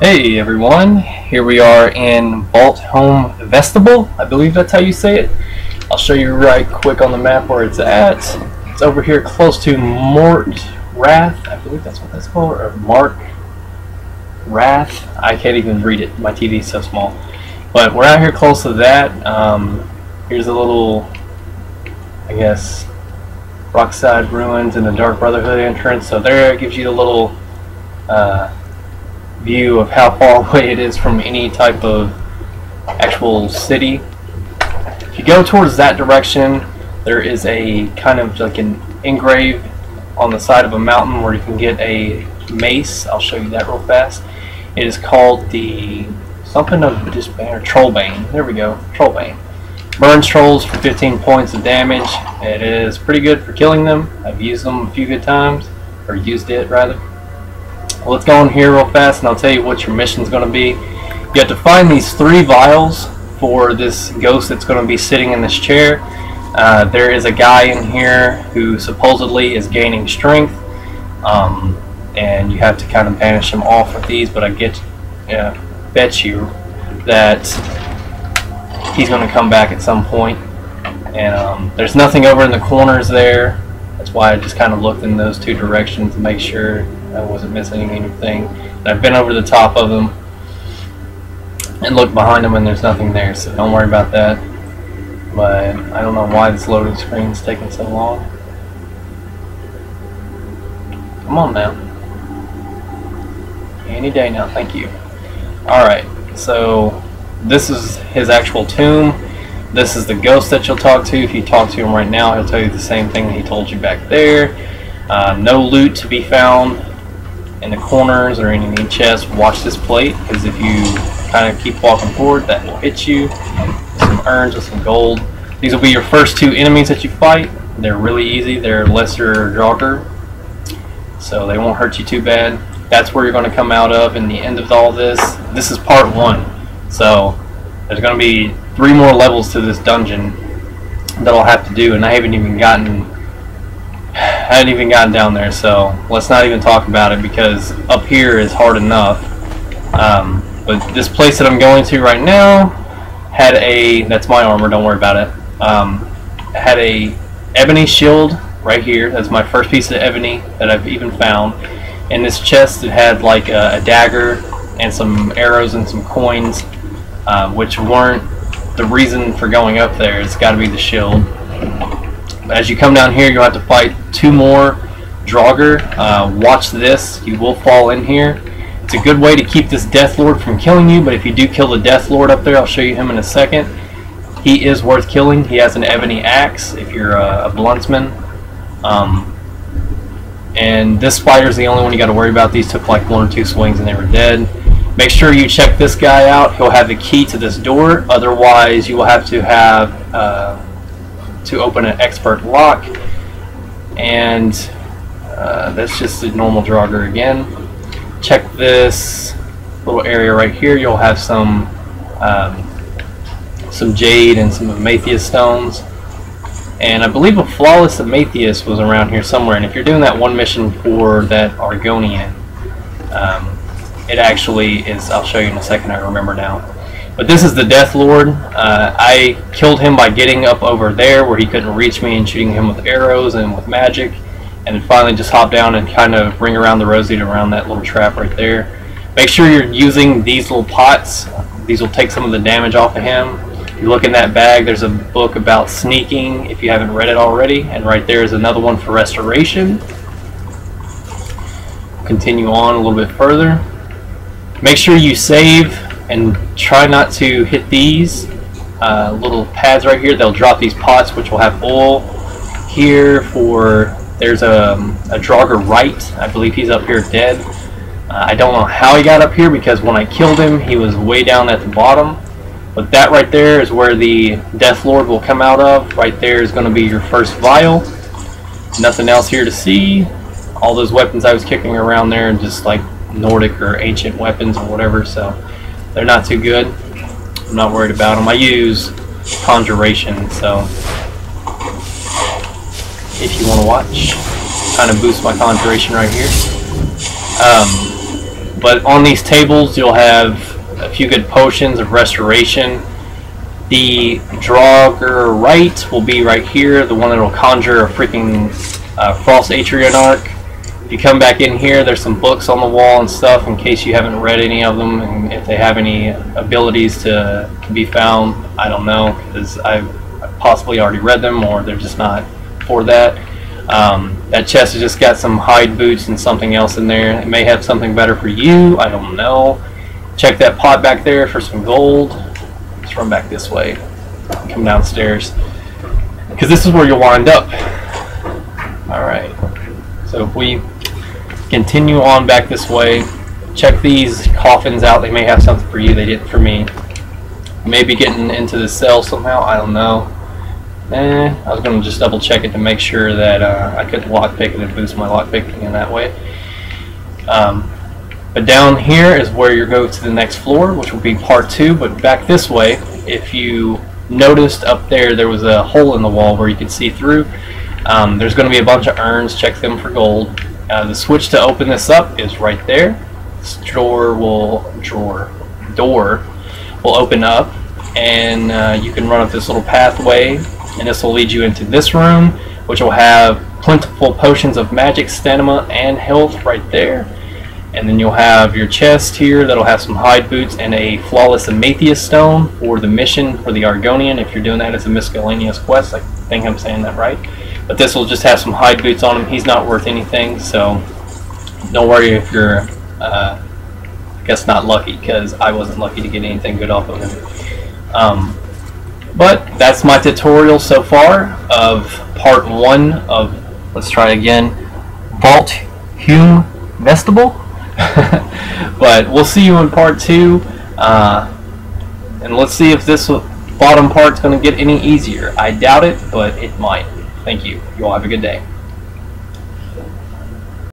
Hey everyone, here we are in Valthume Vestibule. I believe that's how you say it. I'll show you right quick on the map where it's at. It's over here close to Mort Rath. I believe that's what that's called, or Mark Rath. I can't even read it. My TV is so small. But we're out here close to that. Here's a little, I guess, Rockside Ruins and the Dark Brotherhood entrance. So there it gives you a little view of how far away it is from any type of actual city. If you go towards that direction, there is a kind of like an engrave on the side of a mountain where you can get a mace. I'll show you that real fast. It is called the something of despair, Trollbane. There we go, Trollbane. Burns trolls for 15 points of damage. It is pretty good for killing them. I've used them a few good times, or used it rather. Well, let's go in here real fast and I'll tell you what your mission is going to be. You have to find these 3 vials for this ghost that's going to be sitting in this chair. There is a guy in here who supposedly is gaining strength, and you have to kind of banish him off with these, but I bet you that he's going to come back at some point. And there's nothing over in the corners there. That's why I just kind of looked in those 2 directions to make sure I wasn't missing anything. And I've been over the top of them and looked behind them and there's nothing there, so don't worry about that. But I don't know why this loading screen is taking so long. Come on now. Any day now, thank you. Alright, so this is his actual tomb. This is the ghost that you'll talk to. If you talk to him right now, he'll tell you the same thing that he told you back there. No loot to be found in the corners or in any chests. Watch this plate, because if you kind of keep walking forward, that will hit you. Some urns with some gold. These will be your first 2 enemies that you fight. They're really easy. They're lesser Draugr, so they won't hurt you too bad. That's where you're going to come out of in the end of all this. This is part 1, so there's going to be 3 more levels to this dungeon that I'll have to do, and I haven't even gotten down there, so let's not even talk about it, because up here is hard enough. But this place that I'm going to right now had that's my armor, don't worry about it. Had a ebony shield right here. That's my first piece of ebony that I've even found. In this chest it had like a dagger and some arrows and some coins, which weren't the reason for going up there. It's got to be the shield. As you come down here, you'll have to fight 2 more Draugr. Watch this. You will fall in here. It's a good way to keep this Death Lord from killing you, but if you do kill the Death Lord up there, I'll show you him in a second. He is worth killing. He has an ebony axe if you're a bluntsman. And this spider's the only one you got to worry about. These took like 1 or 2 swings and they were dead. Make sure you check this guy out. He'll have the key to this door. Otherwise, you will have to have to open an expert lock, and that's just a normal Draugr again. Check this little area right here. You'll have some jade and some Amethyst stones, and I believe a flawless Amethyst was around here somewhere. And if you're doing that one mission for that Argonian, it actually is. I'll show you in a second. I remember now. But this is the Death Lord. I killed him by getting up over there where he couldn't reach me and shooting him with arrows and with magic, and then finally just hop down and kind of ring around the rosy around that little trap right there. Make sure you're using these little pots. These will take some of the damage off of him. You look in that bag, there's a book about sneaking if you haven't read it already, and right there is another one for restoration. Continue on a little bit further. Make sure you save and try not to hit these little pads right here. They'll drop these pots which will have oil here for. There's a Draugr right. I believe he's up here dead. I don't know how he got up here, because when I killed him he was way down at the bottom. But that right there is where the Death Lord will come out of. Right there is going to be your first vial. Nothing else here to see. All those weapons I was kicking around there are just like Nordic or ancient weapons or whatever, so they're not too good. I'm not worried about them. I use Conjuration, so if you want to watch, kind of boost my Conjuration right here. But on these tables, you'll have a few good potions of restoration. The Draugr Rite will be right here, the one that will conjure a freaking Frost Atriarch. If you come back in here, there's some books on the wall and stuff in case you haven't read any of them, and if they have any abilities to be found, I don't know, because I've possibly already read them, or they're just not for that. That chest has just got some hide boots and something else in there. It may have something better for you, I don't know. Check that pot back there for some gold. Let's run back this way, come downstairs, because this is where you'll wind up. Alright, so if we continue on back this way, check these coffins out. They may have something for you, they didn't for me. Maybe getting into the cell somehow, I don't know. I was going to just double check it to make sure that I could lockpick it and boost my lockpicking in that way. But down here is where you go to the next floor, which will be part 2, but back this way, if you noticed up there was a hole in the wall where you could see through. There's going to be a bunch of urns, check them for gold. The switch to open this up is right there. This door will open up, and you can run up this little pathway, and this will lead you into this room, which will have plentiful potions of magic, stamina, and health right there. And then you'll have your chest here that'll have some hide boots and a flawless Amethyst stone for the mission for the Argonian, if you're doing that as a miscellaneous quest. I think I'm saying that right. But this will just have some hide boots on him. He's not worth anything, so don't worry if you're I guess not lucky, because I wasn't lucky to get anything good off of him. But that's my tutorial so far of part 1 of, let's try again, Valthume Vestibule. But we'll see you in part 2, and let's see if this bottom part's going to get any easier. I doubt it, but it might. Thank you. You all have a good day.